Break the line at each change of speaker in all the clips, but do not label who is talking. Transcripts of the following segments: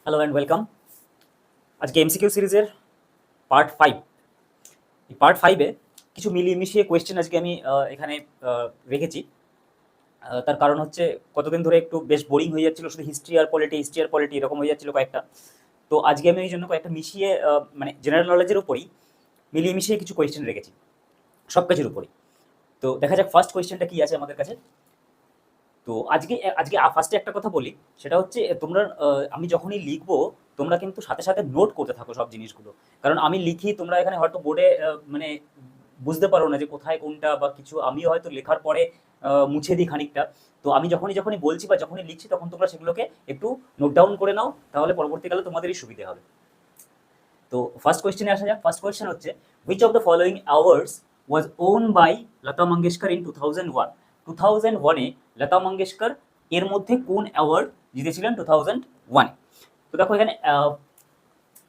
Hello and welcome. আজকে MCQ সিরিজের part 5। এই পার্ট 5-এ কিছু মিলিয়ে মিশিয়ে কোয়েশ্চেন আজকে আমি এখানে রেখেছি। তার কারণ হচ্ছে কতদিন ধরে একটু বেশ বোরিং হয়ে যাচ্ছিল, শুধু হিস্ট্রি আর পলিটি এরকম হয়ে যাচ্ছিল কয়েকটা। তো আজকে আমি এই জন্য কয়েকটা মিশিয়ে মানে জেনারেল নলেজের উপরই মিলিয়ে মিশিয়ে কিছু কোয়েশ্চেন রেখেছি, সব কিছুর উপরই। তো দেখা যাক ফার্স্ট কোয়েশ্চেনটা কি আছে আমাদের কাছে। তো আজকে আজকে ফার্স্টে একটা কথা বলি, সেটা হচ্ছে তোমরা আমি যখনই লিখবো তোমরা কিন্তু সাথে সাথে নোট করতে থাকো সব জিনিসগুলো। কারণ আমি লিখি, তোমরা এখানে হয়তো বোর্ডে মানে বুঝতে পারো না যে কোথায় কোনটা বা কিছু, আমি হয়তো লেখার পরে মুছে দিই খানিকটা। তো আমি যখনই বলছি বা যখনই লিখছি তখন তোমরা সেগুলোকে একটু নোট ডাউন করে নাও, তাহলে পরবর্তীকালে তোমাদেরই সুবিধে হবে। তো ফার্স্ট কোয়েশ্চেনে আসা যাক। ফার্স্ট কোয়েশ্চেন হচ্ছে, which of the following awards was won by Lata Mangeshkar in 2001? 2001-এ লতা মঙ্গেশকর এর মধ্যে কোন অ্যাওয়ার্ড জিতেছিলেন 2001-এ? তো দেখো এখানে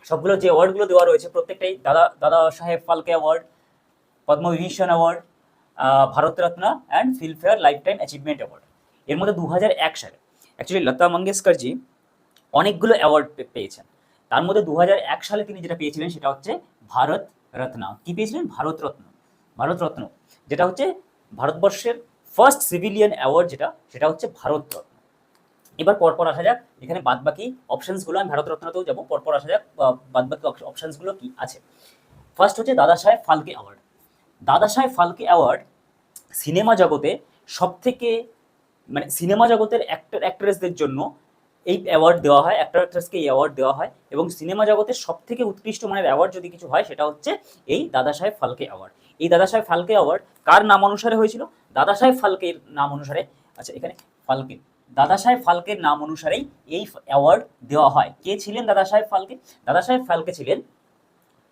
সবগুলো যে অ্যাওয়ার্ডগুলো দেওয়া রয়েছে প্রত্যেকটাই দাদা দাদা সাহেব Phalke award, Padma Vibhushan award, Bharat Ratna and Filmfare lifetime achievement award. এর মধ্যে 2001 সালে অ্যাকচুয়ালি লতা মঙ্গেশকরজি অনেকগুলো অ্যাওয়ার্ড পেয়েছেন। তার মধ্যে 2001 সালে তিনি যেটা পেয়েছিলেন সেটা হচ্ছে ভারত রত্ন। কি পেয়েছিলেন? ভারতরত্ন। ভারতরত্ন, যেটা হচ্ছে ভারতবর্ষের ফার্স্ট সিভিলিয়ান অ্যাওয়ার্ড, সেটা হচ্ছে ভারতরত্ন। এবার পরপর আসা যাক, এখানে বাদবাকি অপশনসগুলো, আমি ভারতরত্নতেও যাবো, পরপর আসা যাক বাদবাকি অপশনসগুলো কি আছে। ফার্স্ট হচ্ছে দাদা সাহেব ফালকে অ্যাওয়ার্ড। দাদা সাহেব ফালকে অ্যাওয়ার্ড সিনেমা জগতে সবথেকে, মানে সিনেমা জগতের অ্যাক্টরেসদের জন্য এই অ্যাওয়ার্ড দেওয়া হয়, অ্যাক্টর অ্যাক্ট্রেসকে এই অ্যাওয়ার্ড দেওয়া হয়। এবং সিনেমা জগতের সবথেকে উৎকৃষ্ট মানের অ্যাওয়ার্ড যদি কিছু হয় সেটা হচ্ছে এই দাদা সাহেব ফালকে অ্যাওয়ার্ড। এই দাদা সাহেব ফালকে অ্যাওয়ার্ড কার নাম অনুসারে হয়েছিল? দাদা সাহেব ফালকের নাম অনুসারে। আচ্ছা, এখানে ফালকে, দাদা সাহেব ফালকের নাম অনুসারেই এই অ্যাওয়ার্ড দেওয়া হয়। কে ছিলেন দাদা সাহেব ফালকে? দাদা সাহেব ফালকে ছিলেন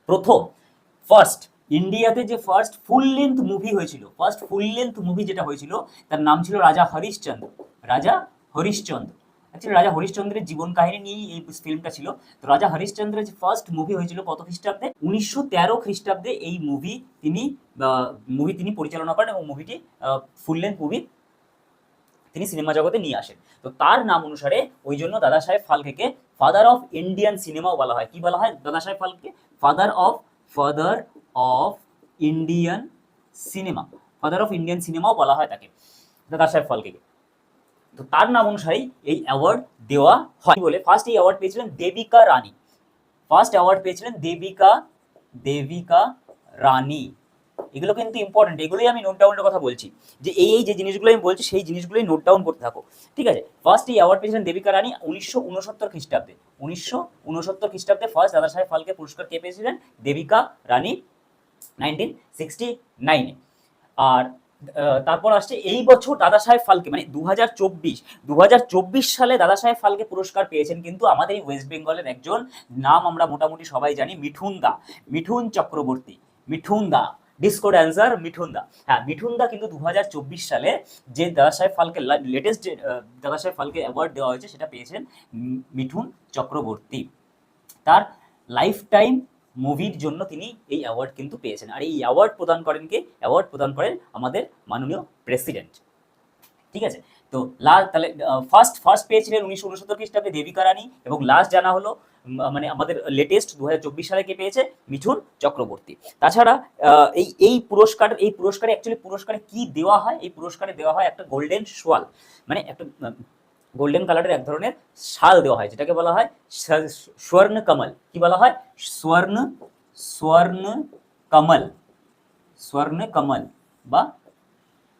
প্রথম, ফার্স্ট ইন্ডিয়াতে যে ফার্স্ট ফুল লেন্থ মুভি হয়েছিল, ফার্স্ট ফুল লেন্থ মুভি যেটা হয়েছিল তার নাম ছিল রাজা হরিশ্চন্দ্র। রাজা হরিশ্চন্দ্র, অ্যাকচুয়ালি রাজা হরিশ্চন্দ্রের জীবন কাহিনী নিয়েই এই ফিল্মটা ছিল। তো রাজা হরিশ্চন্দ্রের যে ফার্স্ট মুভি হয়েছিল কত খ্রিস্টাব্দে? 1913 খ্রিস্টাব্দে এই মুভি তিনি পরিচালনা করেন এবং মুভিটি ফুল লেন্থ মুভি তিনি সিনেমা জগতে নিয়ে আসেন। তো তার নাম অনুসারে ওই জন্য দাদা সাহেব ফালকেকে ফাদার অফ ইন্ডিয়ান সিনেমাও বলা হয়। কি বলা হয় দাদা সাহেব Phalke? Father of Indian cinema. Father of Indian সিনেমাও বলা হয় তাকে, দাদা সাহেব ফালকেকে। তো তার নাম অনুসারেই এই অ্যাওয়ার্ড দেওয়া হয় বলে ফার্স্ট এই অ্যাওয়ার্ড পেয়েছিলেন দেবিকা রানী। ফার্স্ট অ্যাওয়ার্ড পেয়েছিলেন দেবিকা দেবিকা রানী। এগুলো কিন্তু ইম্পর্টেন্ট, এগুলোই আমি নোট ডাউনের কথা বলছি, যে এই যে জিনিসগুলো আমি বলছি সেই জিনিসগুলোই নোট ডাউন করতে থাকো, ঠিক আছে? ফার্স্ট এই অ্যাওয়ার্ড পেয়েছিলেন দেবিকা রানী 1969 খ্রিস্টাব্দে। 1969 খ্রিস্টাব্দে ফার্স্ট দাদা সাহেব ফালকে পুরস্কার কে পেয়েছিলেন? দেবিকা রানী, 1969-এ। আর তারপর আসছে এই বছর দাদা সাহেব ফালকে, মানে 2024 সালে দাদা সাহেব ফালকে পুরস্কার পেয়েছেন কিন্তু আমাদের এই ওয়েস্ট বেঙ্গলের একজন, নাম আমরা মোটামুটি সবাই জানি, মিঠুন দা, মিঠুন চক্রবর্তী। মিঠুন দা, ডিসকো ড্যান্সার মিঠুন দা। হ্যাঁ, মিঠুন দা কিন্তু 2024 সালে যে দাদা সাহেব ফালকে লেটেস্ট যে দাদা সাহেব ফালকে অ্যাওয়ার্ড দেওয়া হয়েছে সেটা পেয়েছেন মিঠুন চক্রবর্তী। তার লাইফ টাইম মুভির জন্য তিনি এই অ্যাওয়ার্ড কিন্তু পেয়েছেন। আর এই অ্যাওয়ার্ড প্রদান করেন কে? অ্যাওয়ার্ড প্রদান করেন আমাদের মাননীয় প্রেসিডেন্ট, ঠিক আছে? তো তাহলে ফার্স্ট পেয়েছিলেন 1969 খ্রিস্টাব্দে দেবিকা রানী, এবং লাস্ট জানা হলো মানে আমাদের লেটেস্ট 2024 সালে কে পেয়েছে? মিঠুন চক্রবর্তী। তাছাড়া এই পুরস্কারে অ্যাকচুয়ালি পুরস্কারে কি দেওয়া হয়? এই পুরস্কারে দেওয়া হয় একটা গোল্ডেন সোয়াল, মানে একটা গোল্ডেন কালারের এক ধরনের শাল দেওয়া হয়, যেটাকে বলা হয় স্বর্ণ কমল। কি বলা হয়? স্বর্ণ স্বর্ণ কমল, স্বর্ণ কমল বা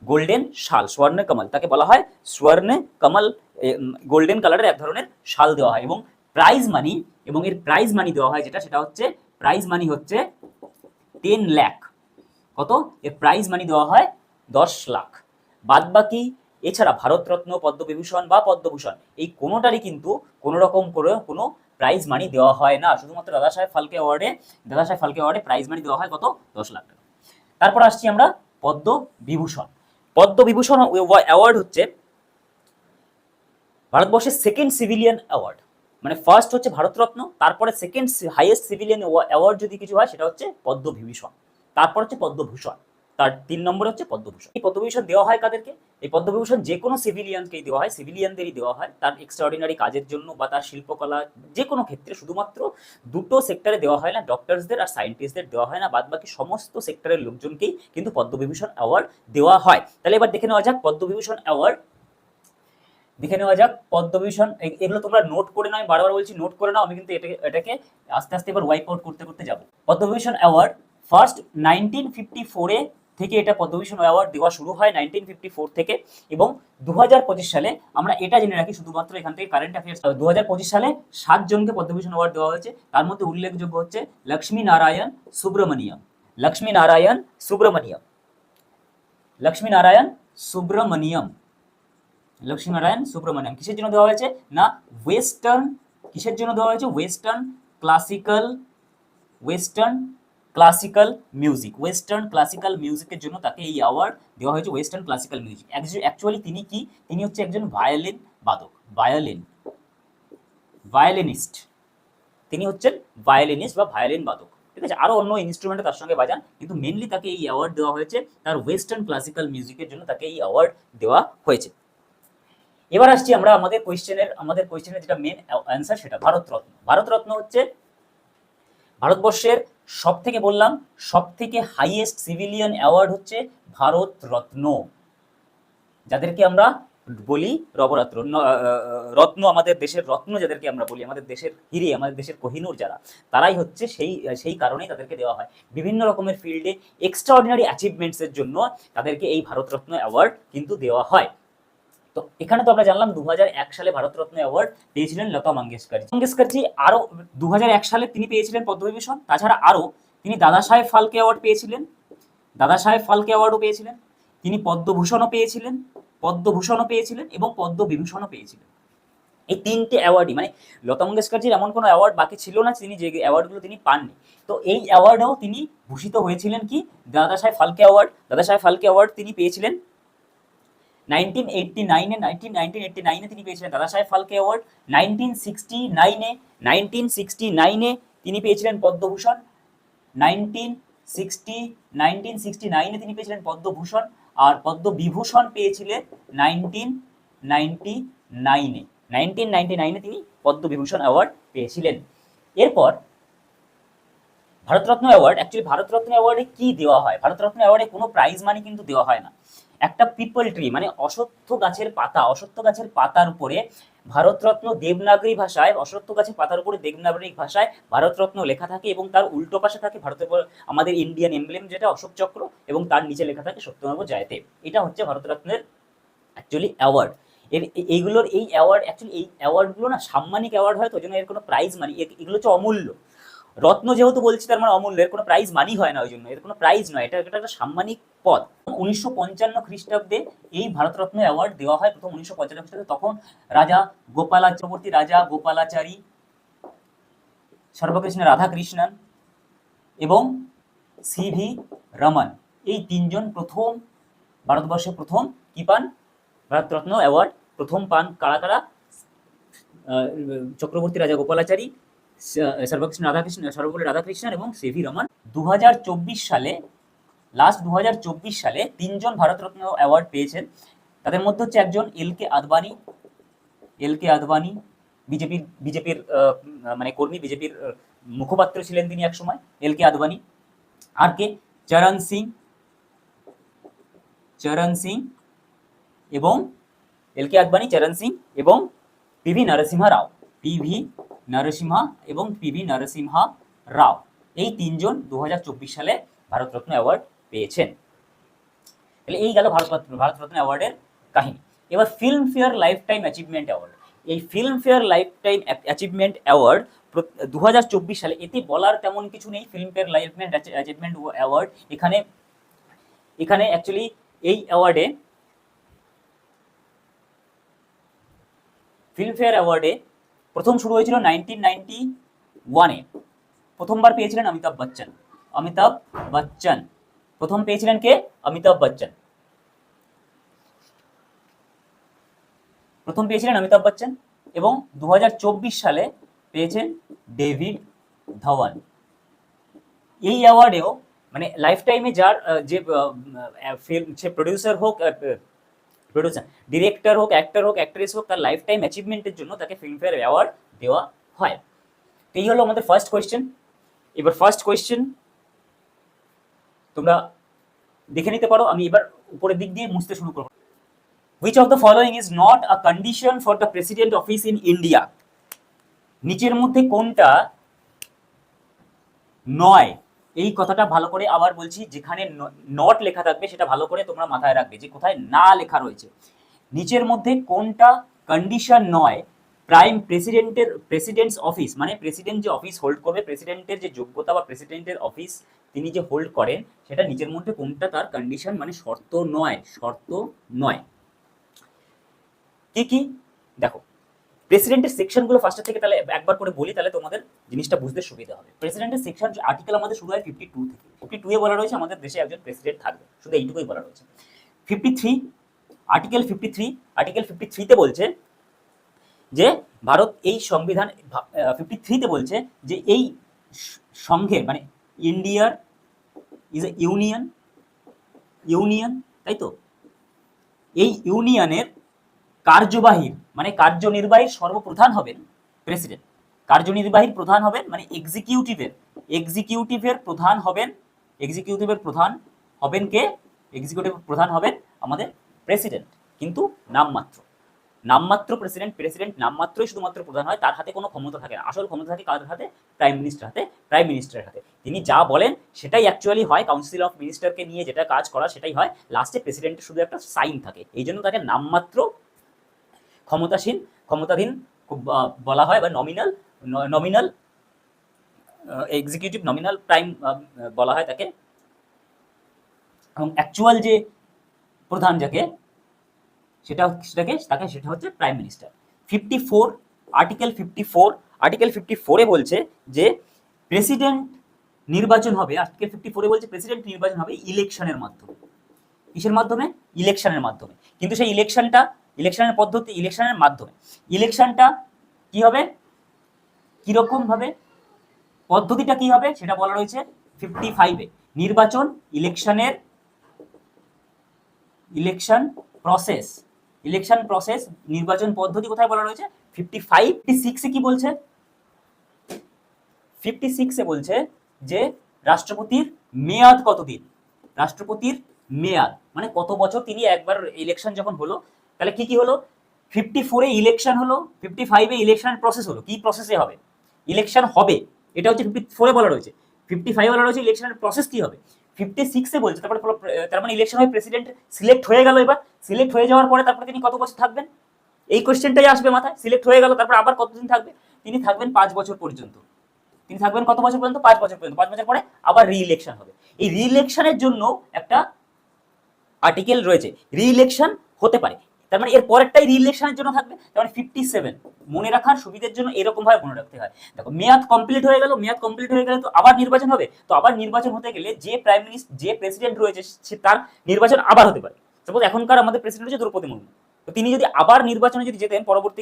গোল্ডেন শাল, স্বর্ণ কমল, তাকে বলা হয় স্বর্ণ কমল। গোল্ডেন কালারের এক ধরনের শাল দেওয়া হয় এবং প্রাইজ মানি, এবং এর প্রাইজ মানি দেওয়া হয় সেটা হচ্ছে প্রাইজ মানি হচ্ছে 10 লাখ। কত? এর প্রাইজ মানি দেওয়া হয় 10 লাখ। বাদ বাকি এছাড়া ভারতরত্ন, পদ্মবিভূষণ বা পদ্মভূষণ এই কোনোটারই কিন্তু কোনো রকম করে কোনো প্রাইজ মানি দেওয়া হয় না। শুধুমাত্র দাদা সাহেব ফালকে অ্যাওয়ার্ডে প্রাইজ মানি দেওয়া হয় কত? 10 লাখ টাকা। তারপর আসছি আমরা পদ্মবিভূষণ। পদ্মবিভূষণ অ্যাওয়ার্ড হচ্ছে ভারতবর্ষের সেকেন্ড সিভিলিয়ান অ্যাওয়ার্ড, মানে ফার্স্ট হচ্ছে ভারতরত্ন, তারপরে সেকেন্ড হাইয়েস্ট সিভিলিয়ান অ্যাওয়ার্ড যদি কিছু হয় সেটা হচ্ছে পদ্মবিভূষণ, তারপর হচ্ছে পদ্মভূষণ। তার 3 নম্বর হচ্ছে পদ্মভূষণ। এই পদ্মভূষণ দেওয়া হয় কাদেরকে? এই পদ্মভূষণ যে কোনো সিভিলিয়ানকেই দেওয়া হয়, সিভিলিয়ানদেরই দেওয়া হয় তার এক্সট্রাঅর্ডিনারি কাজের জন্য বা তার শিল্পকলা যে কোনো ক্ষেত্রে। শুধুমাত্র দুটো সেক্টরে দেওয়া হয় না, ডক্টরসদের আর সায়েন্টিস্টদের দেওয়া হয় না, বাদবাকি সমস্ত সেক্টরের লোকজনকেই কিন্তু পদ্মবিভূষণ অ্যাওয়ার্ড দেওয়া হয়। তাহলে এবার দেখে নেওয়া যাক পদ্মবিভূষণ অ্যাওয়ার্ড। দেখে নেওয়া যাক পদ্মবিভূষণ, এগুলো তোমরা নোট করে নাও, আমি বারবার বলছি নোট করে নাও, আমি কিন্তু এটাকে আস্তে আস্তে এবার ওয়াইপ আউট করতে করতে যাব। পদ্মবিভূষণ অ্যাওয়ার্ড ফার্স্ট 1954 থেকে এটা পদ্মবিভূষণ অ্যাওয়ার্ড দেওয়া শুরু হয় 1954 থেকে, এবং 2025 সালে আমরা এটা জেনে রাখি শুধুমাত্র এখান থেকে কারেন্ট অ্যাফেয়ার্স, 2025 সালে 7 জনকে পদ্মবিভূষণ অ্যাওয়ার্ড দেওয়া হয়েছে। তার মধ্যে উল্লেখযোগ্য হচ্ছে লক্ষ্মী নারায়ণ সুব্রমণিয়াম, লক্ষ্মী নারায়ণ সুব্রমণিয়াম, লক্ষ্মী নারায়ণ সুব্রমণিয়াম, লক্ষ্মীনারায়ণ সুব্রমণিয়াম। কিসের জন্য দেওয়া হয়েছে না ওয়েস্টার্ন, কিসের জন্য দেওয়া হয়েছে western classical music, western classical মিউজিকের জন্য তাকে এই অ্যাওয়ার্ড দেওয়া হয়েছে। ওয়েস্টার্ন ক্লাসিক্যাল মিউজিক অ্যাকচুয়ালি তিনি কি, তিনি হচ্ছে একজন ভায়োলিন বাদক, ভায়োলিনিস্ট, তিনি হচ্ছেন ভায়োলিনিস্ট বা ভায়োলিন বাদক, ঠিক আছে। আরো অন্য ইনস্ট্রুমেন্টে তার সঙ্গে বাজান, কিন্তু মেনলি তাকে এই অ্যাওয়ার্ড দেওয়া হয়েছে তার ওয়েস্টার্ন ক্লাসিক্যাল মিউজিকের জন্য তাকে এই অ্যাওয়ার্ড দেওয়া হয়েছে। এবার আসছি আমরা আমাদের কোয়েশ্চেনের যেটা মেন অ্যান্সার, সেটা ভারতরত্ন। ভারতরত্ন হচ্ছে ভারতবর্ষের সবথেকে বললাম সবথেকে হাইয়েস্ট সিভিলিয়ান অ্যাওয়ার্ড হচ্ছে ভারতরত্ন, যাদেরকে আমরা বলি রত্ন, আমাদের দেশের রত্ন যাদেরকে আমরা বলি, আমাদের দেশের হিরে, আমাদের দেশের কোহিনূর যারা, তারাই হচ্ছে সেই কারণেই তাদেরকে দেওয়া হয় বিভিন্ন রকমের ফিল্ডে এক্সট্রাঅর্ডিনারি অ্যাচিভমেন্টসের জন্য তাদেরকে এই ভারতরত্ন অ্যাওয়ার্ড কিন্তু দেওয়া হয়। তো এখানে তো আমরা জানলাম 2001 সালে ভারতরত্ন অ্যাওয়ার্ড পেয়েছিলেন লতা মঙ্গেশকরজি। আরো 2001 সালে তিনি পেয়েছিলেন পদ্মবিভূষণ, তাছাড়া আরো তিনি দাদা সাহেব ফালকে অ্যাওয়ার্ড পেয়েছিলেন, দাদা সাহেব ফালকে অ্যাওয়ার্ডও পেয়েছিলেন, তিনি পদ্মভূষণও পেয়েছিলেন এবং পদ্মবিভূষণও পেয়েছিলেন। এই তিনটে অ্যাওয়ার্ডই, মানে লতা মঙ্গেশকরজির এমন কোনো অ্যাওয়ার্ড বাকি ছিল না তিনি যে অ্যাওয়ার্ডগুলো তিনি পাননি। তো এই অ্যাওয়ার্ডেও তিনি ভূষিত হয়েছিলেন কি দাদা সাহেব ফালকে অ্যাওয়ার্ড। দাদা সাহেব ফালকে অ্যাওয়ার্ড তিনি পেয়েছিলেন 1989 তিনি পেয়েছিলেন দাদা সাহেব ফালকে অ্যাওয়ার্ড। 1969 তিনি পেয়েছিলেন পদ্মভূষণ। 1969 তিনি পেয়েছিলেন পদ্মভূষণ, আর পদ্মবিভূষণ পেয়েছিলেন 1999 তিনি পদ্মবিভূষণ অ্যাওয়ার্ড পেয়েছিলেন। এরপর ভারতরত্ন অ্যাওয়ার্ড, অ্যাকচুয়ালি ভারতরত্ন অ্যাওয়ার্ডে কি দেওয়া হয়? ভারতরত্ন অ্যাওয়ার্ডে কোনো প্রাইজ মানি কিন্তু দেওয়া হয় না। একটা পিপল ট্রি মানে অশ্বত্থ গাছের পাতার উপরে ভারতরত্ন দেবনাগরী ভাষায়, অশ্বত্থ গাছের পাতার উপরে দেবনাগরী ভাষায় ভারতরত্ন লেখা থাকে, এবং তার উল্টো পাশে থাকে ভারতের আমাদের ইন্ডিয়ান এমব্লেম যেটা অশোক চক্র, এবং তার নিচে লেখা থাকে সত্যমেব জয়তে। এটা হচ্ছে ভারতরত্নের অ্যাকচুয়ালি অ্যাওয়ার্ড। এই অ্যাওয়ার্ডগুলো না সাম্মানিক অ্যাওয়ার্ড হয়, তো ওই জন্য এর কোনো প্রাইজ মানি, এগুলো হচ্ছে অমূল্য। রত্ন যেহেতু বলছি তার মানে অমূল্য, এর কোনো প্রাইজ মানি হয় না, ওই জন্য এর কোনো প্রাইজ নয়, এটা একটা সাম্মানিক পদ। 1955 খ্রিস্টাব্দে এই ভারতরত্ন অ্যাওয়ার্ড দেওয়া হয় প্রথম, 1955 খ্রিস্টাব্দে। তখন রাজা গোপালাচারী, সর্বকৃষ্ণ রাধাকৃষ্ণন এবং সিভি রমন, এই তিনজন প্রথম ভারতবর্ষে প্রথম কি পান ভারতরত্ন অ্যাওয়ার্ড প্রথম পান। কারা? চক্রবর্তী রাজা গোপালাচারী, সর্বকৃষ্ণ রাধাকৃষ্ণন এবং সিভি রমন। 2024 সালে লাস্ট 2024 সালে তিনজন ভারতরত্ন অ্যাওয়ার্ড পেয়েছেন। তাদের মধ্যে হচ্ছে একজন এল কে আদবানি, বিজেপির মানে কর্মী, বিজেপির মুখপাত্র ছিলেন তিনি একসময়, এল কে আদবানি। আর কে? চরণ সিং এবং এল কে আদবানি, চরণ সিং এবং পিভি নরসিংহ রাও, এই তিনজন 2024 সালে ভারতরত্ন অ্যাওয়ার্ড পেয়েছেন। তাহলে এই গেল ভারতরত্ন অ্যাওয়ার্ডের কাহিনী। এবার Filmfare lifetime achievement award. এই Filmfare lifetime achievement award 2024 সালে, এতে বলার তেমন কিছু নেই। Filmfare lifetime achievement award, এখানে অ্যাকচুয়ালি এই অ্যাওয়ার্ডে, ফিল্মফেয়ার অ্যাওয়ার্ডে প্রথম শুরু হয়েছিল 1991-এ। প্রথমবার পেয়েছিলেন অমিতাভ বচ্চন। প্রথম পেয়েছিলেন কে? অমিতাভ বচ্চন। এবং 2024 সালে পেয়েছেন ডেভিড ধওয়ান। এই অ্যাওয়ার্ডেও মানে লাইফ টাইমে যার যে ফিল্ম সে প্রডিউসার হোক, প্রডিউসার ডিরেক্টর হোক, অ্যাক্টর হোক, অ্যাক্ট্রেস হোক, তার লাইফ টাইম অ্যাচিভমেন্টের জন্য তাকে ফিল্মফেয়ার অ্যাওয়ার্ড দেওয়া হয়। তো এই হলো আমাদের ফার্স্ট কোয়েশ্চেন। এবার ফার্স্ট কোয়েশ্চেন তোমরা দেখে নিতে পারো, আমি এবার উপরের দিক দিয়ে মুছতে শুরু করবো। Which of the following is not a condition for the president office in India? নিচের মধ্যে কোনটা নয়? এই কথাটা ভালো করে আবার বলছি, যেখানে নট লেখা থাকবে সেটা ভালো করে তোমরা মাথায় রাখবে যে কোথায় না লেখা রয়েছে। নিচের মধ্যে কোনটা কন্ডিশন নয় প্রেসিডেন্টস অফিস, মানে প্রেসিডেন্ট যে অফিস হোল্ড করবে, প্রেসিডেন্টের যে যোগ্যতা বা প্রেসিডেন্টের অফিস তিনি যে হোল্ড করেন, সেটা নিচের মধ্যে কোনটা তার কন্ডিশন মানে শর্ত নয়, শর্ত নয়। কি কি দেখো, প্রেসিডেন্টের সেকশনগুলো ফার্স্টের থেকে তাহলে একবার করে বলি, তাহলে তোমাদের জিনিসটা বুঝতে সুবিধা হবে। প্রেসিডেন্টের সেকশন আর্টিকেল আমাদের শুরু হয় 52 থেকে। 52 এ বলা রয়েছে আমাদের দেশে একজন প্রেসিডেন্ট থাকবে, শুধু এইটুকুই বলা রয়েছে। 53 আর্টিকেল 53 তে বলছে যে ভারত এই সংবিধান 53 তে বলছে যে এই সংঘের মানে ইন্ডিয়ার ইজ এ ইউনিয়ন, তাই তো? এই ইউনিয়নের কার্যবাহীর মানে কার্যনির্বাহীর সর্বপ্রধান হবেন প্রেসিডেন্ট। কার্যনির্বাহীর প্রধান হবেন মানে এক্সিকিউটিভের প্রধান হবেন কে? এক্সিকিউটিভ প্রধান হবেন আমাদের প্রেসিডেন্ট, কিন্তু নামমাত্র প্রেসিডেন্ট নামমাত্রই শুধুমাত্র প্রধান হয়, তার হাতে কোনো ক্ষমতা থাকে না। আসল ক্ষমতা থাকে কার হাতে? প্রাইম মিনিস্টারের হাতে। তিনি যা বলেন সেটাই অ্যাকচুয়ালি হয়, কাউন্সিল অফ মিনিস্টারকে নিয়ে যেটা কাজ করা সেটাই হয়, লাস্টে প্রেসিডেন্টের শুধু একটা সাইন থাকে। এই জন্য তাকে নামমাত্র ক্ষমতাধীন বলা হয়, বা নমিনাল এক্সিকিউটিভ নমিনাল প্রাইম বলা হয় তাকে। এবং অ্যাকচুয়াল যে প্রধান যাকে সেটা হচ্ছে প্রাইম মিনিস্টার। 54 আর্টিকেল 54 এ বলছে যে প্রেসিডেন্ট নির্বাচন হবে, আর্টিকেল 54 এ বলছে প্রেসিডেন্ট নির্বাচন হবে ইলেকশনের মাধ্যমে। কিসের মাধ্যমে? ইলেকশনের মাধ্যমে। কিন্তু সেই ইলেকশনের পদ্ধতি ইলেকশনের মাধ্যমে। ইলেকশনটা কি হবে, কিরকম ভাবে, পদ্ধতিটা কি হবে সেটা বলা রয়েছে 55 এ। নির্বাচন ইলেকশন প্রসেস নির্বাচন পদ্ধতি কোথায় বলা রয়েছে? 56 এ কি বলছে? 56 এ বলছে যে রাষ্ট্রপতির মেয়াদ কতদিন, রাষ্ট্রপতির মেয়াদ মানে কত বছর তিনি একবার ইলেকশন যখন হলো, তাহলে কি হলো? 54 এ ইলেকশন হলো, 55 এ ইলেকশনের প্রসেস হলো। কি প্রসেসে হবে ইলেকশন হবে, এটা হচ্ছে 54 এ বলা রয়েছে। 55 এ বলা রয়েছে ইলেকশনের প্রসেস কি হবে। 56 এ বলছে তার মানে ইলেকশন হয়ে প্রেসিডেন্ট সিলেক্ট হয়ে গেল। এবার সিলেক্ট হয়ে যাওয়ার পরে তারপরে তিনি কত বছর থাকবেন, এই কোশ্চেনটাই আসবে মাথায়। সিলেক্ট হয়ে গেল, তারপর আবার কতদিন থাকবে? তিনি থাকবেন 5 বছর পর্যন্ত। তিনি থাকবেন কত বছর পর্যন্ত? 5 বছর পর্যন্ত। 5 বছর পরে আবার রি-ইলেকশন হবে। এই রি-ইলেকশনের জন্য একটা আর্টিকেল রয়েছে, রি-ইলেকশন হতে পারে। তার মানে এর পরেরটাই রি-ইলেকশনের জন্য থাকবে। তার মানে 57 মনে রাখার সুবিধার জন্য এরকম ভাবে মনে রাখতে হয়। দেখো মেয়াদ কমপ্লিট হয়ে গেল তো আবার নির্বাচন হবে। তো আবার নির্বাচন হতে গেলে যে প্রেসিডেন্ট রয়েছে সে তার নির্বাচন আবার হতে পারে। সাপোজ এখনকার আমাদের প্রেসিডেন্ট হচ্ছে দ্রৌপদী মুর্মু, তো তিনি যদি আবার নির্বাচনে যেতেন পরবর্তী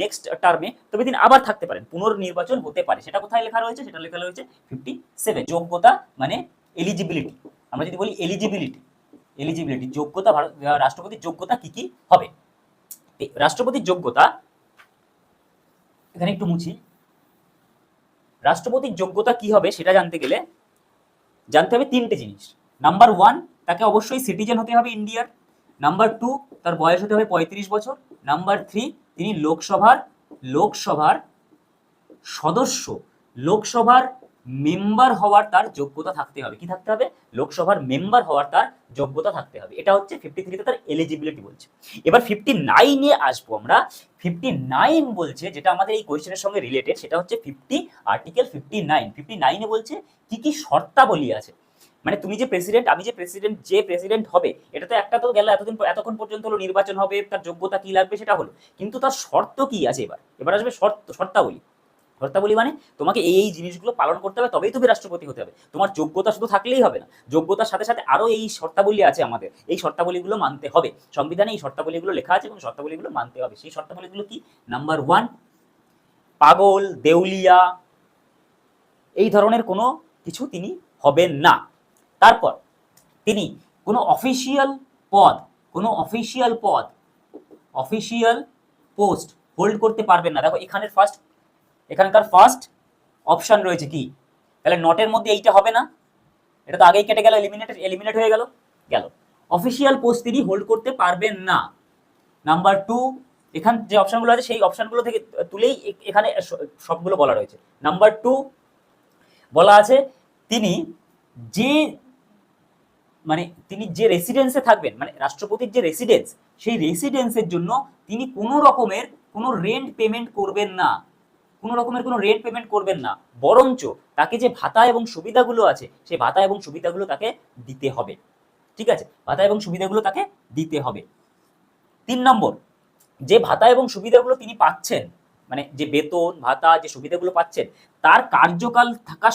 নেক্সট টার্মে, তবে তিনি আবার থাকতে পারেন, পুনর্নির্বাচন হতে পারে। সেটা কোথায় লেখা রয়েছে? সেটা লেখা রয়েছে 57। যোগ্যতা মানে এলিজিবিলিটি। আমরা যদি বলি এলিজিবিলিটি যোগ্যতা, রাষ্ট্রপতির যোগ্যতা কি কি হবে। রাষ্ট্রপতির যোগ্যতা এখানে একটু মুছি। রাষ্ট্রপতির যোগ্যতা কি হবে সেটা জানতে গেলে জানতে হবে 3টে জিনিস। নাম্বার 1, তাকে অবশ্যই সিটিজেন হতে হবে ইন্ডিয়ার। নাম্বার 2, তার বয়স হতে হবে 35 বছর। নাম্বার 3, তিনি লোকসভার সদস্য, লোকসভার মেম্বার হওয়ার তার যোগ্যতা থাকতে হবে। কি থাকতে হবে? লোকসভার মেম্বার হওয়ার তার যোগ্যতা থাকতে হবে। এটা হচ্ছে 53 তে তার এলিজিবিলিটি বলছে। এবার 59 এ আসবো আমরা। 59 বলছে, যেটা আমাদের এই কোয়েশ্চেনের সঙ্গে রিলেটেড, সেটা হচ্ছে আর্টিকেল 59 এ বলছে কি কি শর্তাবলী আছে। মানে তুমি যে প্রেসিডেন্ট, আমি যে প্রেসিডেন্ট হবে, এটা তো একটা তো গেল, এতক্ষণ পর্যন্ত হলো নির্বাচন হবে, তার যোগ্যতা কি লাগবে সেটা হলো, কিন্তু তার শর্ত কি আছে। এবার আসবে শর্তাবলী মানে তোমাকে এই জিনিসগুলো পালন করতে হবে, তবেই তুমি রাষ্ট্রপতি হতে হবে। তোমার যোগ্যতা শুধু থাকলেই হবে না, যোগ্যতার সাথে সাথে আরো এই শর্তাবলী আছে আমাদের, এই শর্তাবলীগুলো মানতে হবে। সংবিধানে এই শর্তাবলীগুলো লেখা আছে এবং শর্তাবলীগুলো মানতে হবে। সেই শর্তাবলীগুলো কি? নাম্বার 1, পাগল, দেউলিয়া এই ধরনের কোনো কিছু তিনি হবেন না। তারপর তিনি কোনো অফিসিয়াল পদ, কোনো অফিসিয়াল পোস্ট হোল্ড করতে পারবেন না। দেখো এখানকার ফার্স্ট অপশন রয়েছে কি, তাহলে নটের মধ্যে এইটা হবে না, এটা তো আগেই কেটে গেল, এলিমিনেট হয়ে গেল। অফিসিয়াল পোস্ট তিনি হোল্ড করতে পারবেন না। নাম্বার 2, এখান যে অপশনগুলো আছে সেই অপশনগুলো থেকে তুলেই এখানে সবগুলো বলা রয়েছে। নাম্বার 2 বলা আছে তিনি যে রেসিডেন্সে থাকবেন, মানে রাষ্ট্রপতির যে রেসিডেন্স, সেই রেসিডেন্সের জন্য তিনি কোনো রকমের কোনো রেন্ট পেমেন্ট করবেন না, বরঞ্চ তাকে যে ভাতা এবং সুবিধাগুলো আছে সেই ভাতা এবং সুবিধাগুলো তাকে দিতে হবে। ঠিক আছে, ভাতা এবং সুবিধাগুলো তাকে দিতে হবে। 3 নম্বর, যে ভাতা এবং সুবিধাগুলো তিনি পাচ্ছেন, মানে যে বেতন ভাতা যে সুবিধাগুলো পাচ্ছেন, তার কার্যকাল থাকা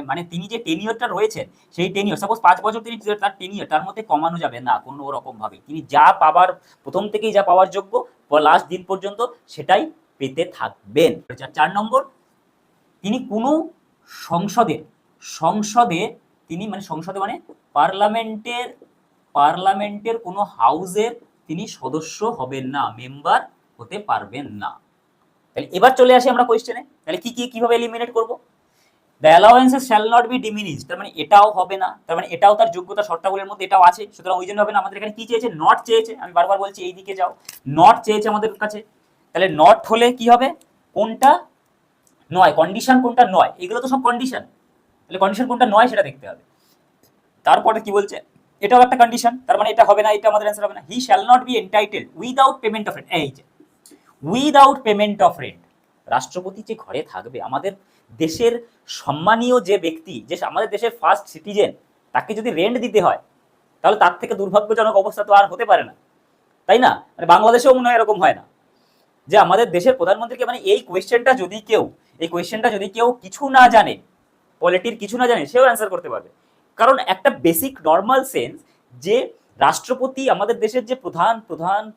মানে তিনি যে টেনিয়রটা রয়েছেন, সেই টেনিয়র সাপোজ 5 বছর তিনি তার টেনিয়র, তার মধ্যে কমানো যাবে না কোনো রকম ভাবে। তিনি যা পাবার, প্রথম থেকেই যা পাওয়ার যোগ্য লাস্ট দিন পর্যন্ত সেটাই পেতে থাকবেন। 4 নম্বর, তিনি কোনো সংসদে তিনি মানে সংসদে মানে পার্লামেন্টের কোনো হাউসের তিনি সদস্য হবেন না, মেম্বার হতে পারবেন না। তাহলে এবার চলে আসি আমরা কোশ্চেনে, তাহলে কিভাবে এলিমিনেট করব। The allowances shall not be diminished, তার মানে এটাও হবে না, তার মানে এটাও তার যোগ্যতা শর্তাবলীর মধ্যে এটাও আছে, সুতরাং ওই জন্য হবে না। আমাদের এখানে কি চেয়েছে, নট চেয়েছে, আমি বারবার বলছি এই দিকে যাও, নট চেয়েছে আমাদের কাছে। তাহলে নট হলে কি হবে, কোনটা নয়, কন্ডিশন কোনটা নয়, এগুলো তো সব কন্ডিশন, তাহলে কন্ডিশন কোনটা নয় সেটা দেখতে হবে। তারপরে কি বলছে, এটাও একটা কন্ডিশন, তার মানে এটা হবে না, এটা আমাদের অ্যান্সার হবে না। He shall not be entitled without payment of rent, এই যে উইদাউট পেমেন্ট অফ রেন্ট, রাষ্ট্রপতি যে ঘরে থাকবে, আমাদের দেশের সম্মানীয় যে ব্যক্তি, যে আমাদের দেশের ফার্স্ট সিটিজেন, তাকে যদি রেন্ট দিতে হয়, তাহলে তার থেকে দুর্ভাগ্যজনক অবস্থা তো আর হতে পারে না, তাই না? মানে বাংলাদেশেও মনে হয় এরকম হয় না, যে আমাদের দেশের প্রধানমন্ত্রীকে, মানে এই কোয়েশ্চেনটা যদি কেউ কিছু না জানে, পলিটির কিছু না জানে, সেও অ্যান্সার করতে পারবে। কারণ একটা বেসিক নর্মাল সেন্স, যে রাষ্ট্রপতি আমাদের দেশের যে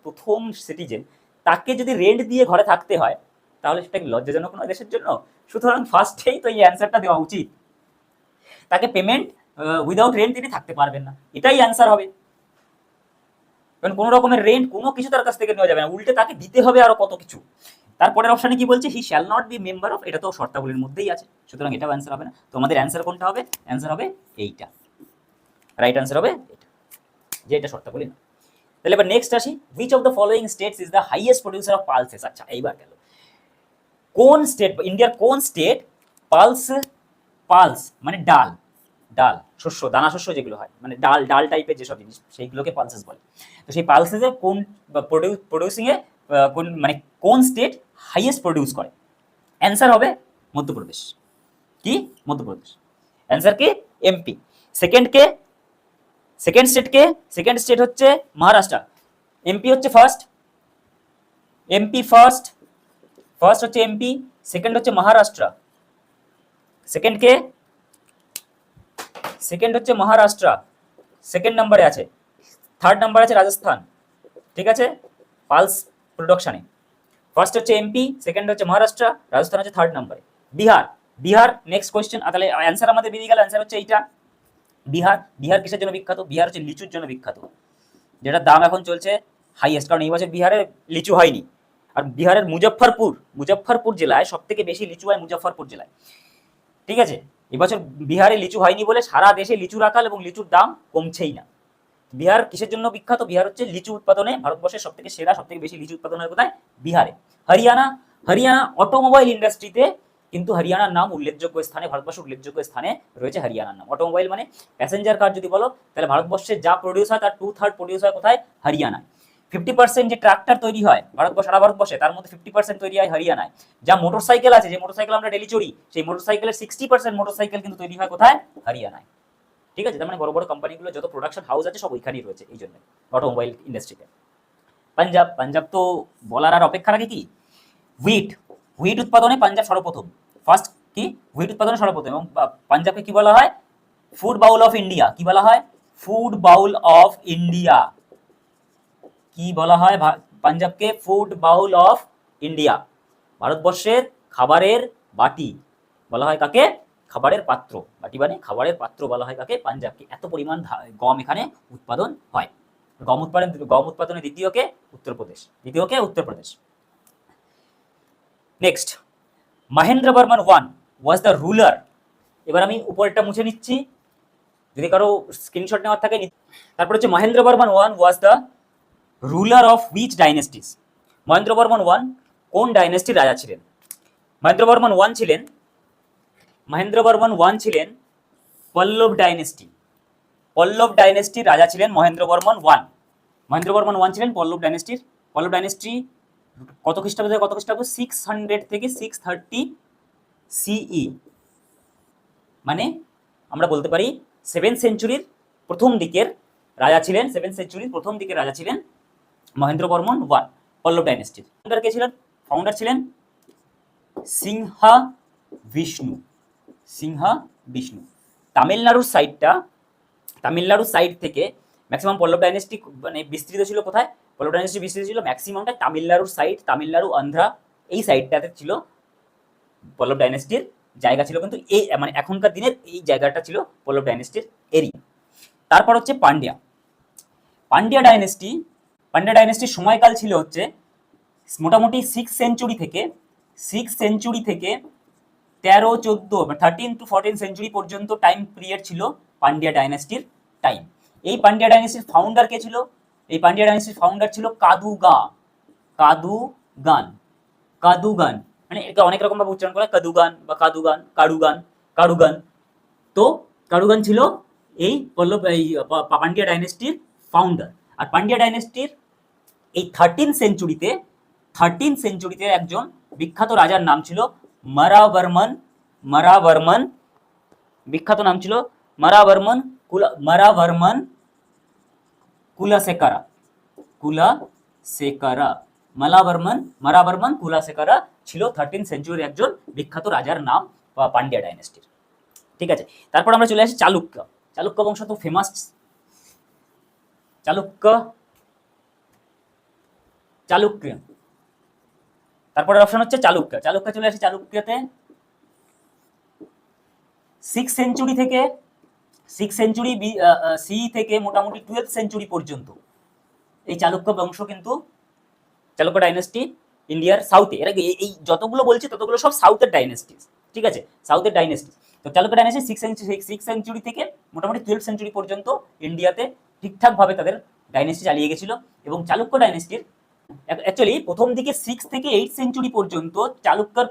প্রথম সিটিজেন, তাকে যদি রেন্ট দিয়ে ঘরে থাকতে হয়, তাহলে সেটা লজ্জাজনক নয় দেশের জন্য। সুতরাং ফার্স্টেই তো এই অ্যান্সারটা দেওয়া উচিত, তাকে পেমেন্ট উইদাউট রেন্ট তিনি থাকতে পারবেন না, এটাই অ্যান্সার হবে। কারণ কোনো রকমের রেন্ট কোনো কিছু তার কাছ থেকে নেওয়া যাবে না, উল্টে তাকে দিতে হবে আরো কত কিছু। তারপরের অপশনে কি বলছে, he shall not be member of, এটা তো শর্তাবলীর মধ্যেই আছে, সুতরাং এটাও অ্যান্সার হবে না। তো আমাদের অ্যান্সার কোনটা হবে, অ্যান্সার হবে এইটা, রাইট অ্যান্সার হবে এটা, যে এটা শর্তাবলী না। তাহলে এবার নেক্সট আসি, which of the following states is the highest producer of pulses. আচ্ছা, এইবার গেল, কোন স্টেট, ইন্ডিয়ার কোন স্টেট পালস মানে ডাল শস্য, দানা শস্য যেগুলো হয়, মানে ডাল টাইপের যেসব জিনিস, সেইগুলোকে পালসেস বলে। তো সেই পালসেসে কোন প্রডিউসিং এ কোন স্টেট হাইয়েস্ট প্রডিউস করে? অ্যান্সার হবে মধ্যপ্রদেশ। কি? মধ্যপ্রদেশ। অ্যান্সার কি? এমপি। সেকেন্ড স্টেট হচ্ছে মহারাষ্ট্র। এমপি হচ্ছে ফার্স্ট হচ্ছে এমপি, সেকেন্ড হচ্ছে মহারাষ্ট্র। সেকেন্ড হচ্ছে মহারাষ্ট্র, সেকেন্ড নাম্বারে আছে। থার্ড নাম্বার আছে রাজস্থান। ঠিক আছে, পালস প্রোডাকশনে ফার্স্ট হচ্ছে এমপি, সেকেন্ড হচ্ছে মহারাষ্ট্র, রাজস্থান হচ্ছে থার্ড নাম্বারে। বিহার নেক্সট কোয়েশ্চেন, তাহলে অ্যান্সার আমাদের বেরিয়ে গেল, অ্যান্সার হচ্ছে এইটা বিহার কিসের জন্য বিখ্যাত? বিহার হচ্ছে লিচুর জন্য বিখ্যাত, যেটার দাম এখন চলছে হাইয়েস্ট, কারণ এই বছর বিহারে লিচু হয়নি। আর বিহারের মুজফ্ফরপুর জেলায় সব থেকে বেশি লিচু হয় মুজফ্ফরপুর জেলায়। ঠিক আছে, এবছর বিহারে লিচু হয়নি বলে সারা দেশে লিচুর আকাল এবং লিচুর দাম কমছেই না। বিহার কিসের জন্য বিখ্যাত? বিহার হচ্ছে লিচু উৎপাদনে ভারতবর্ষের সব থেকে সেরা, সব থেকে বেশি লিচু উৎপাদন হয় কোথায়? বিহারে। হরিয়ানা অটোমোবাইল ইন্ডাস্ট্রিতে কিন্তু হরিয়ানার নাম উল্লেখযোগ্য স্থানে, ভারতবর্ষের উল্লেখযোগ্য স্থানে রয়েছে হরিয়ানার নাম। অটোমোবাইল মানে প্যাসেঞ্জার কার যদি বলো, তাহলে ভারতবর্ষে যা প্রডিউস হয় তার 2/3 প্রডিউস হয় কোথায়? হরিয়ানায়। 50% যে ট্রাক্টর তৈরি হয় সারা ভারতবর্ষে, তার মধ্যে 50% তৈরি হয় হরিয়ানায়। যা মোটরসাইকেল আছে, যে মোটরসাইকেল আমরা ডেলি চড়ি, সেই মোটরসাইকেলের 60% মোটরসাইকেল কিন্তু তৈরি হয় কোথায়? হরিয়ানায়। ঠিক আছে, তার মানে বড় বড় কোম্পানিগুলো যত প্রোডাকশন হাউস আছে সব ওইখানেই রয়েছে, এই জন্য অটোমোবাইল ইন্ডাস্ট্রিতে। পাঞ্জাব তো বলার আর অপেক্ষা রাখে কি, হুইট উৎপাদনে পাঞ্জাব সর্বপ্রথম, ফার্স্ট কি হুইট উৎপাদনে সর্বপ্রথম। এবং পাঞ্জাবকে কি বলা হয়? Food bowl of India. কি বলা হয়? Food bowl of India. কি বলা হয় পাঞ্জাবকে? ফুড বাউল অফ ইন্ডিয়া, ভারতবর্ষের খাবারের বাটি বলা হয় কাকে? খাবারের পাত্র, বাটি মানে খাবারের পাত্র বলা হয় কাকে? পাঞ্জাবকে। এত পরিমাণ গম এখানে উৎপাদন হয়। গম উৎপাদনে দ্বিতীয় কে? Uttar Pradesh. Next, Mahendra Varman one was the ruler. এবার আমি উপরেরটা মুছে নিচ্ছি, যদি কারো স্ক্রিনশট নেওয়ার থাকে। তারপর হচ্ছে Mahendra Varman one was the ruler of which dynasties. Mahendra Varman one কোন ডাইনেস্টির রাজা ছিলেন? মহেন্দ্র বর্মন ওয়ান ছিলেন পল্লব ডাইনেস্টির রাজা ছিলেন মহেন্দ্র বর্মন ওয়ান ছিলেন পল্লব ডাইনেস্টি কত খ্রিস্টাব্দ থেকে কত খ্রিস্টাব্দ? 600 থেকে 630 সিই, মানে আমরা বলতে পারি 7th সেঞ্চুরির প্রথম দিকের রাজা ছিলেন মহেন্দ্র বর্মন ওয়ান, পল্লব ডাইনেস্টির। ফাউন্ডার কে ছিলেন? ফাউন্ডার ছিলেন সিংহা বিষ্ণু। তামিলনাড়ুর সাইড থেকে ম্যাক্সিমাম পল্লব ডাইনেস্টি মানে বিস্তৃত ছিল কোথায়? পল্লব ডাইনেস্টি বিস্তৃত ছিল ম্যাক্সিমামটা তামিলনাড়ুর সাইড, তামিলনাড়ু, আন্ধ্রা এই সাইডটাতে ছিল পল্লব ডাইনেস্টির জায়গা ছিল, কিন্তু এই মানে এখনকার দিনের এই জায়গাটা ছিল পল্লব ডাইনেস্টির এরিয়া। তারপর হচ্ছে পান্ডিয়া ডাইনেস্টির সময়কাল ছিল হচ্ছে মোটামুটি 6th সেঞ্চুরি থেকে 13 to 14 সেঞ্চুরি পর্যন্ত টাইম পিরিয়ড ছিল পান্ডিয়া ডাইনেস্টির টাইম। এই পান্ডিয়া ডাইনেস্টির ফাউন্ডার কে ছিল? এই পান্ডিয়া ডাইনেস্টির ফাউন্ডার ছিল কাদুগান, মানে এটা অনেক রকম ভাবে উচ্চারণ করা, কাদুগান বা কাড়ুগান। তো কাড়ুগান ছিল এই পান্ডিয়া ডাইনেস্টির ফাউন্ডার। আর পান্ডিয়া ডাইনেস্টির এই 13th সেঞ্চুরিতে একজন বিখ্যাত রাজার নাম ছিল মারাবর্মন। বিখ্যাত নাম ছিল মারাবর্মন কুলাসেকারা। মারাবর্মন কুলাসেকারা ছিল 13th সেঞ্চুরির একজন বিখ্যাত রাজার নাম পান্ডিয়া ডাইনেস্টির। ঠিক আছে, তারপর আমরা চলে আসি চালুক্য বংশ তো ফেমাস। চালুক্য, তারপরে অপশন হচ্ছে চালুক্য। চলে আসি চালুক্যতে 6th সেঞ্চুরি সি থেকে মোটামুটি 12th সেঞ্চুরি পর্যন্ত এই চালুক্য বংশ কিন্তু চালুক্য ডাইনেস্টি ইন্ডিয়ার সাউথে, এর এই যতগুলো বলছি ততগুলো সব সাউথের ডাইনেস্টি, ঠিক আছে, সাউথের ডাইনেস্টি। তো চালুক্য ডাইনেস্টি 6th সেঞ্চুরি থেকে মোটামুটি 12th সেঞ্চুরি পর্যন্ত ইন্ডিয়াতে ঠিকঠাক ভাবে তাদের ডাইনেস্টি চালিয়ে গেছিল। এবং চালুক্য ডাইনেস্টির অ্যাকচুয়ালি প্রথম দিকে 6 থেকে 8 সেঞ্চুরি পর্যন্ত চালুক্যর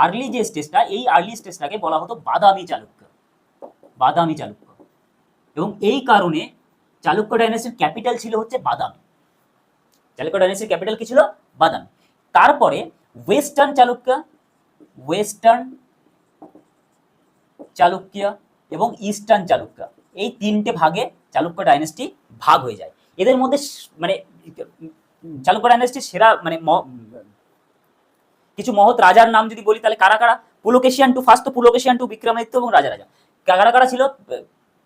আর্লি যে স্টেজটা, এই আর্লি স্টেজটাকে বলা হতো বাদামি চালুক্য। এবং এই কারণে চালুক্য ডাইনেস্টির ক্যাপিটাল ছিল হচ্ছে বাদামি। চালুক্য ডাইনেস্টির ক্যাপিটাল কি ছিল? বাদামি। তারপরে ওয়েস্টার্ন চালুক্য এবং ইস্টার্ন চালুক্য, এই তিনটে ভাগে চালুক্য ডাইনেস্টি ভাগ হয়ে যায়। এদের মধ্যে মানে চালুক্য ডাইনেস্টির সেরা মানে কিছু মহৎ রাজার নাম যদি বলি তাহলে কারা? পুলকেশিয়ান টু, ফার্স্ট পুলকেশিয়ান টু, বিক্রমাদিত্য এবং রাজা কারা ছিল?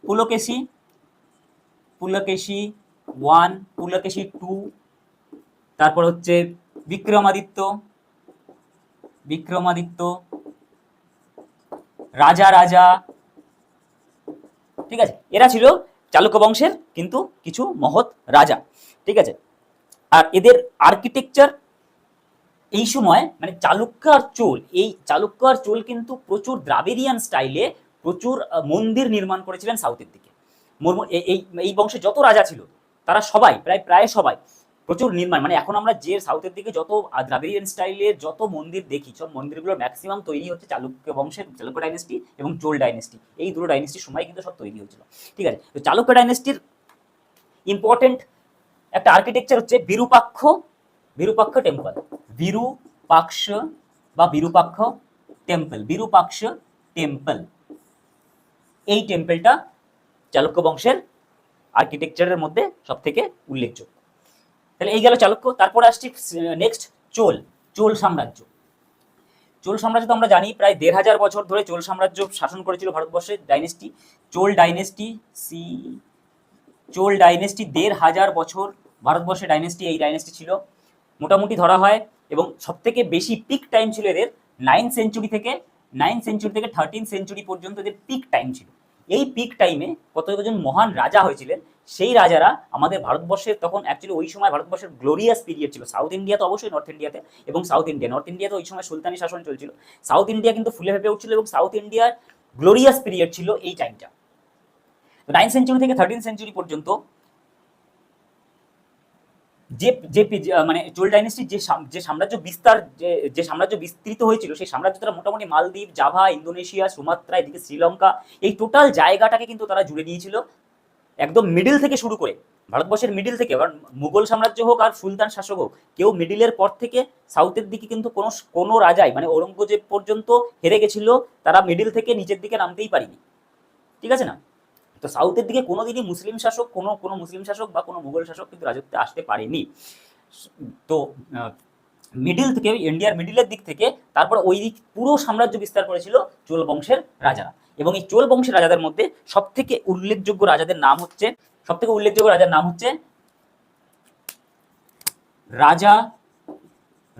পুলকেশি 1, পুলকেশি 2, তারপর হচ্ছে বিক্রমাদিত্য, রাজা, ঠিক আছে, এরা ছিল চালুক্য বংশের কিন্তু কিছু মহৎ রাজা, ঠিক আছে। আর এদের আর্কিটেকচার এই সময় মানে চালুক্য আর চোল কিন্তু প্রচুর দ্রাবিড়িয়ান স্টাইলে প্রচুর মন্দির নির্মাণ করেছিলেন সাউথের দিকে। এই বংশে যত রাজা ছিল তারা সবাই প্রায় সবাই প্রচুর নির্মাণ, মানে এখন আমরা যে সাউথের দিকে যত দ্রাবিড়িয়ান স্টাইলের যত মন্দির দেখি, সব মন্দিরগুলোর ম্যাক্সিমাম তৈরি হচ্ছে চালুক্য বংশের, চালুক্য ডাইনেস্টি এবং চোল ডাইনেস্টি, এই দুটো ডাইনেস্টির সময় কিন্তু সব তৈরি হয়েছিল, ঠিক আছে। তো চালুক্য ডাইনেস্টির ইম্পর্টেন্ট একটা আর্কিটেকচার হচ্ছে বিরূপাক্ষ টেম্পল, বিরূপাক্ষ টেম্পল। এই টেম্পলটা চালুক্য বংশের আর্কিটেকচারের মধ্যে সবথেকে উল্লেখযোগ্য। তাহলে এই গেল চালুক্য। তারপরে আসছি নেক্সট চোল সাম্রাজ্য। চোল সাম্রাজ্য তো আমরা জানি প্রায় 1500 বছর ধরে চোল সাম্রাজ্য শাসন করেছিল ভারতবর্ষের ডাইনেস্টি। চোল ডাইনেস্টি 1500 বছর ভারতবর্ষে ডাইনেস্টি, এই ডাইনেস্টি ছিল মোটামুটি ধরা হয় এবং সবথেকে বেশি পিক টাইম ছিল এদের 9th সেঞ্চুরি থেকে 13th সেঞ্চুরি পর্যন্ত এদের পিক টাইম ছিল। এই পিক টাইমে কতজন মহান রাজা হয়েছিলেন, সেই রাজারা আমাদের ভারতবর্ষের তখন অ্যাকচুয়ালি ওই সময় ভারতবর্ষের গ্লোরিয়াস পিরিয়ড ছিল। সাউথ ইন্ডিয়া তো অবশ্যই, নর্থ ইন্ডিয়াতে এবং নর্থ ইন্ডিয়াতে ওই সময় সুলতানি শাসন চলছিল। সাউথ ইন্ডিয়া কিন্তু ফুলে ফেপে উঠছিল এবং সাউথ ইন্ডিয়ার গ্লোরিয়াস পিরিয়ড ছিল এই টাইমটা। 9th সেঞ্চুরি থেকে 13th সেঞ্চুরি পর্যন্ত মানে চোল ডাইনেস্টির যে সাম্রাজ্য বিস্তার যে সাম্রাজ্য বিস্তৃত হয়েছিল, সেই সাম্রাজ্য তারা মোটামুটি মালদ্বীপ, জাভা, ইন্দোনেশিয়া, সুমাত্রা, এদিকে শ্রীলঙ্কা, এই টোটাল জায়গাটাকে কিন্তু তারা জুড়ে নিয়েছিল একদম মিডিল থেকে শুরু করে, ভারতবর্ষের মিডিল থেকে। কারণ মুঘল সাম্রাজ্য হোক আর সুলতান শাসক হোক, কেউ মিডিলের পর থেকে সাউথের দিকে কিন্তু কোনো রাজাই, মানে ঔরঙ্গজেব পর্যন্ত হেরে গেছিল, তারা মিডিল থেকে নিচের দিকে নামতেই পারিনি, ঠিক আছে না? তো সাউথের দিকে কোনোদিনই মুসলিম শাসক, কোনো মুসলিম শাসক বা কোনো মুঘল শাসক কিন্তু রাজত্বে আসতে পারেনি। তো মিডিল থেকে, ইন্ডিয়ার মিডিলের দিক থেকে তারপর ওই দিক পুরো সাম্রাজ্য বিস্তার করেছিল চোল বংশের রাজারা। এবং এই চোল বংশের রাজাদের মধ্যে সবথেকে উল্লেখযোগ্য রাজার নাম হচ্ছে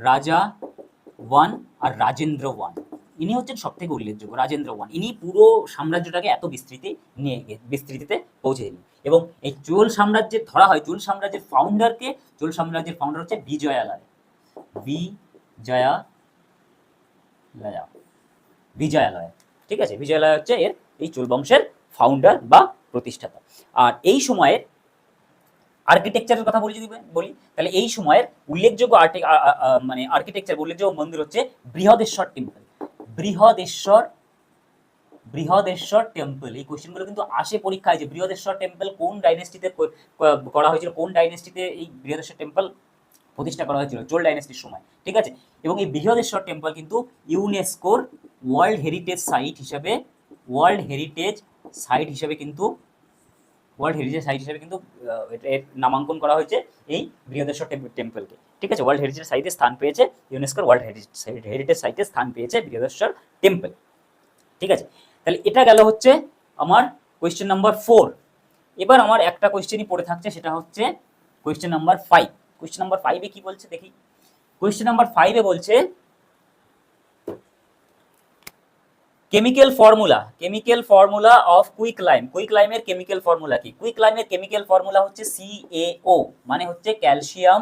রাজা 1 আর রাজেন্দ্র 1। ইনি হচ্ছেন সবথেকে উল্লেখযোগ্য, রাজেন্দ্র 1। ইনি পুরো সাম্রাজ্যটাকে এত বিস্তৃতিতে পৌঁছে দিলেন। এবং এই চোল সাম্রাজ্যের ধরা হয়, চোল সাম্রাজ্যের ফাউন্ডার হচ্ছে বিজয়ালয়। ঠিক আছে, বিজয়ালয় হচ্ছে এই চোল বংশের ফাউন্ডার বা প্রতিষ্ঠাতা। আর এই সময়ের আর্কিটেকচারের কথা বলি তাহলে এই সময়ের উল্লেখযোগ্য উল্লেখযোগ্য মন্দির হচ্ছে বৃহদেশ্বর টেম্পল। বৃহদেশ্বর টেম্পল, এই কোশ্চেনগুলো কিন্তু আসে পরীক্ষায় যে বৃহদেশ্বর টেম্পল কোন ডাইনেস্টিতে করা হয়েছিল, কোন ডাইনেস্টিতে এই বৃহদেশ্বর টেম্পল প্রতিষ্ঠা করা হয়েছিল, চোল ডাইনেস্টির সময়, ঠিক আছে। এবং এই বৃহদেশ্বর টেম্পল কিন্তু ইউনেস্কোর ওয়ার্ল্ড হেরিটেজ সাইট হিসেবে কিন্তু এর নামাঙ্কন করা হয়েছে এই বৃহদেশ্বর টেম্পলকে, ঠিক আছে। ওয়ার্ল্ড হেরিটেজ সাইটে স্থান পেয়েছে, ইউনেস্কোর ওয়ার্ল্ড হেরিটেজ সাইটে স্থান পেয়েছে বৃহদেশ্বর টেম্পল, ঠিক আছে। তাহলে এটা গেল হচ্ছে আমার কোয়েশ্চেন নাম্বার 4। এবার আমার একটা কোয়েশ্চেনই পড়ে থাকছে, সেটা হচ্ছে কোয়েশ্চেন নাম্বার 5। কোয়েশ্চেন নাম্বার 5 এ কি বলছে দেখি। কোয়েশ্চেন নাম্বার 5 এ বলছে কেমিক্যাল ফর্মুলা অফ কুইকলাইম। কুইকলাইমের কেমিক্যাল ফর্মুলা কি? কুইকলাইমের কেমিক্যাল ফর্মুলা হচ্ছে CaO, মানে হচ্ছে ক্যালসিয়াম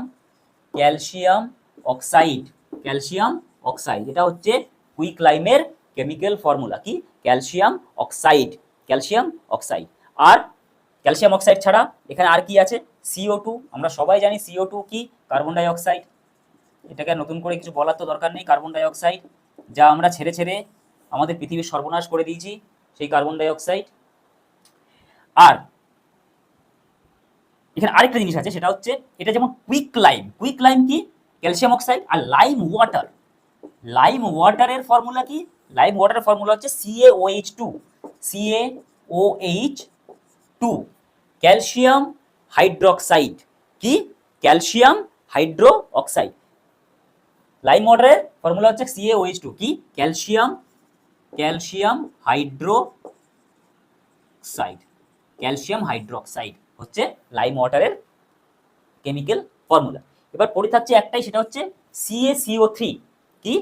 অক্সাইড। এটা হচ্ছে কুইকলাইমের কেমিক্যাল ফর্মুলা কি? Calcium oxide. আর ক্যালসিয়াম অক্সাইড ছাড়া এখানে আর কি আছে? CO2। আমরা সবাই জানি CO2 কি? Carbon die oxide. এটাকে নতুন করে কিছু বলার তো দরকার নেই। কার্বন ডাই অক্সাইড, যা আমরা ছেড়ে আমাদের পৃথিবীর সর্বনাশ করে দিয়েছি, সেই কার্বন ডাই অক্সাইড। আর এখানে আরেকটা জিনিস আছে, সেটা হচ্ছে এটা যেমন কুইকলাইম কি? Calcium oxide. আর লাইম ওয়াটারের ফর্মুলা কি? লাইম ওয়াটারের ফর্মুলা হচ্ছে CaOH2, ক্যালসিয়াম হাইড্রোক্সাইড। কি? Calcium hydroxide. লাইম ওয়াটারের ফর্মুলা হচ্ছে CaOH2, কি? ক্যালসিয়াম হাইড্রোক্সাইড হচ্ছে লাইম ওয়াটারের কেমিক্যাল ফর্মুলা। এবার পড়ে থাকছে একটাই, সেটা হচ্ছে CaCO3। কি?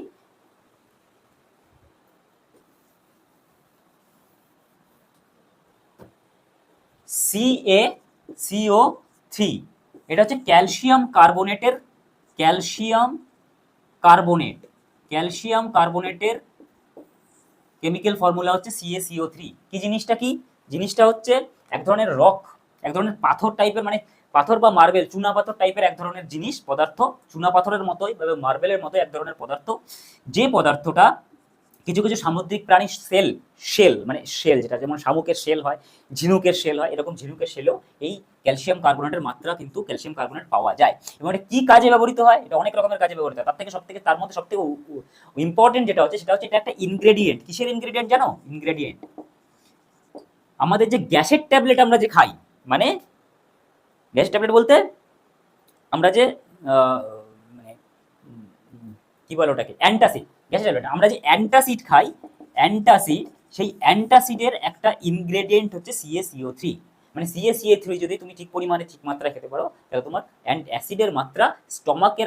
CaCO3, এটা হচ্ছে ক্যালসিয়াম কার্বোনেটের কেমিক্যাল ফর্মুলা হচ্ছে CaCO3। কি জিনিসটা? কি জিনিসটা হচ্ছে এক ধরনের রক, এক ধরনের পাথর টাইপের, মানে পাথর বা মার্বেল, চুনা পাথর টাইপের এক ধরনের জিনিস, পদার্থ, চুনা পাথরের মতোই বা মার্বেলের মতো এক ধরনের পদার্থ, যে পদার্থটা কিছু সামুদ্রিক প্রাণীর শেল, যেটা যেমন শামুকের শেল হয়, ঝিনুকের শেল হয়, এরকম ঝিনুকের শেলেও এই ক্যালসিয়াম কার্বনেটের মাত্রা কিন্তু ক্যালসিয়াম কার্বনেট পাওয়া যায়। এবং এটা কি কাজে ব্যবহৃত হয়? এটা অনেক রকমের কাজে ব্যবহৃত হয়। তার মধ্যে সবথেকে ইম্পর্টেন্ট যেটা হচ্ছে, সেটা হচ্ছে এটা একটা ইনগ্রেডিয়েন্ট। কিসের ইনগ্রেডিয়েন্ট জানো? ইনগ্রেডিয়েন্ট আমাদের যে গ্যাসের ট্যাবলেট আমরা যে খাই, মানে গ্যাস ট্যাবলেট বলতে আমরা যে মানে কি বলে ওটাকে, অ্যান্টাসিড। গ্যাসের ট্যাবলেট আমরা যে অ্যান্টাসিড খাই, সেই অ্যান্টাসিডের একটা ইনগ্রেডিয়েন্ট হচ্ছে CaCO3। মানে CaCO3 যদি তুমি ঠিক পরিমাণে ঠিক মাত্রায় খেতে পারো তাহলে তোমার অ্যাসিডের মাত্রা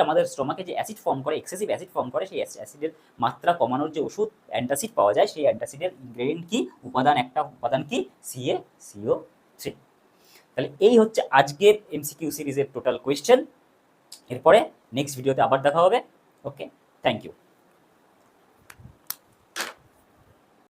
আমাদের স্টমাকে যে অ্যাসিড ফর্ম করে, এক্সেসিভ অ্যাসিড ফর্ম করে, সেই অ্যাসিডের মাত্রা কমানোর যে ওষুধ অ্যান্টাসিড পাওয়া যায়, সেই অ্যান্টাসিডের ইনগ্রেডিয়েন্ট কি, একটা উপাদান কি, CaCO3। তাহলে এই হচ্ছে আজকের MCQ সিরিজের টোটাল কোয়েশ্চেন। এরপরে নেক্সট ভিডিওতে আবার দেখা হবে। ওকে, থ্যাংক ইউ।